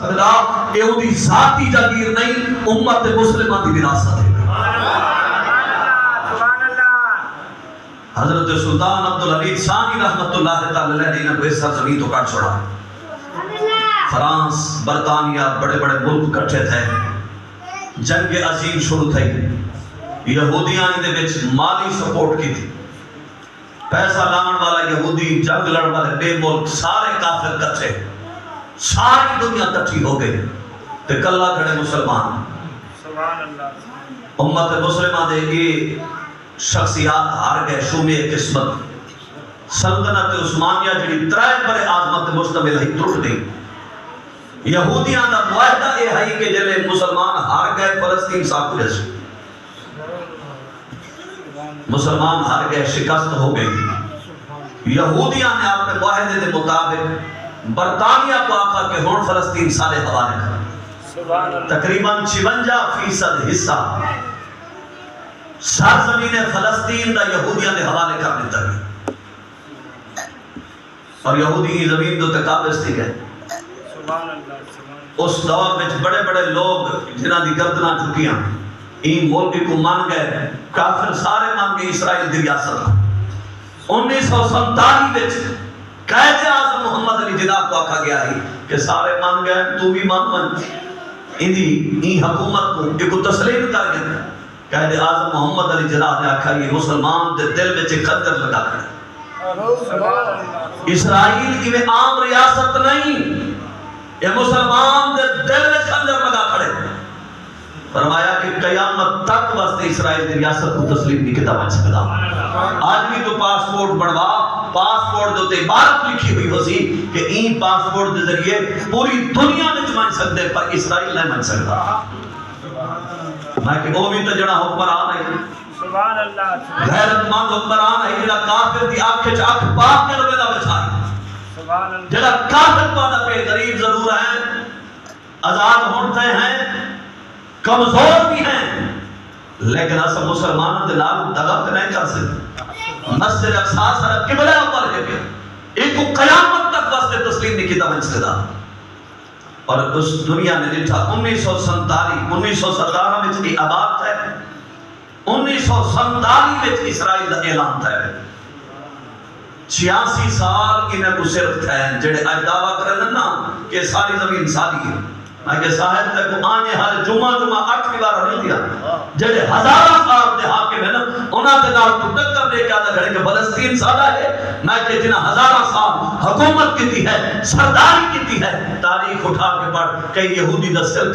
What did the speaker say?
سکتا، یہ دی ذاتی جاگیر نہیں، امت مسلمہ دی وراثت ہے۔ حضرت سلطان عبدالحمید ثانی رحمت اللہ تعالی علیہ نے کوئی سرزمین تو کاٹ چھوڑا۔ فرانس، برطانیہ، بڑے بڑے ملک کٹھے تھے، جنگ عظیم شروع تھی، یہودیاں دے وچ مالی سپورٹ کی تھی، پیسہ لان والا یہودی، جنگ لڑ والے بے ملک، سارے کافر کٹھے، ساری دنیا کٹھی ہو گئی، تے کلا کھڑے مسلمان۔ امت مسلمہ دے یہ شخصیات ہار گئے، شومی قسمت، سلطنت عثمانیہ جڑی ترائے پر عظمت مشتمل ہی ٹوٹ گئی۔ یہودیاں دا معاہدہ یہ ہے کہ جلے مسلمان ہار گئے فلسطین صاحب جیسے، مسلمان ہار گئے، شکست ہو گئی۔ یہودیاں نے اپنے معاہدے کے مطابق برطانیہ کو آقا کہ ہون فلسطین سارے حوالے کر، تقریباً 56% حصہ سرزمین فلسطین دا یہودیاں نے حوالے کر دیتا ہے، اور یہودی کی زمین دو قابض تھی گئے۔ اس دور میں بڑے بڑے لوگ جنہاں دی گردناں چکیاں این ملک کو مان گئے، کافر سارے مان گئے اسرائیل دی ریاست۔ 1947 وچ قائد اعظم محمد علی جناح کو آکھا گیا ہے کہ سارے مان گئے، تو بھی مان این حکومت کو ایک تسلیم کر گئے۔ قائد اعظم محمد علی جناح نے آکھا یہ مسلمان دے دل میں خنجر لگا کر، اسرائیل کی میں عام ریاست نہیں، یہ مسلمان دے دل میں خنجر لگا کھڑے۔ فرمایا کہ قیامت تک واسطے اسرائیل دی ریاست کو تسلیم نہیں کتا بن سکتا۔ آج بھی تو پاسپورٹ بڑھوا، پاسپورٹ دو تے عبارت لکھی ہوئی ہو سی کہ این پاسپورٹ دے ذریعے پوری دنیا میں بن سکتے پر اسرائیل نہیں بن سکتا۔ میں کہ وہ بھی تو جڑا حکمران ہے، غیرت مند حکمران ہے، جڑا کافر دی آنکھ چاک پاک کے روے دا بچائی، جڑا کافر پانا پہ غریب ضرور ہیں، آزاد ہوتے ہیں، کمزور بھی ہیں، لیکن ایسا مسلمانوں دے نال دغت نہیں کر سکتے۔ مسجد اقصی سر قبلہ اوپر ہے کہ ایک کو قیامت تک واسطے تسلیم نہیں کیتا بن سکتا۔ اور اس دنیا نے لٹھا 1947 میں کی آباد ہے، 1947 میں اسرائیل دا اعلان تھا۔ 86 سال انہیں کو صرف تھے جڑے آج دعویٰ کرنے نا کہ ساری زمین ساری ہے۔ میں کہ صاحب تک آنے ہر جمعہ 8 بار نہیں دیا، جڑے ہزارہ سال دے حاکم ہے نا انہاں دے نال تو ٹکر لے کے آدھا گھڑے کہ فلسطین سادہ ہے۔ میں کہ جنہاں ہزارہ سال حکومت کی ہے، سرداری کی ہے، تاریخ اٹھا کے پڑھ کئی یہودی دا سر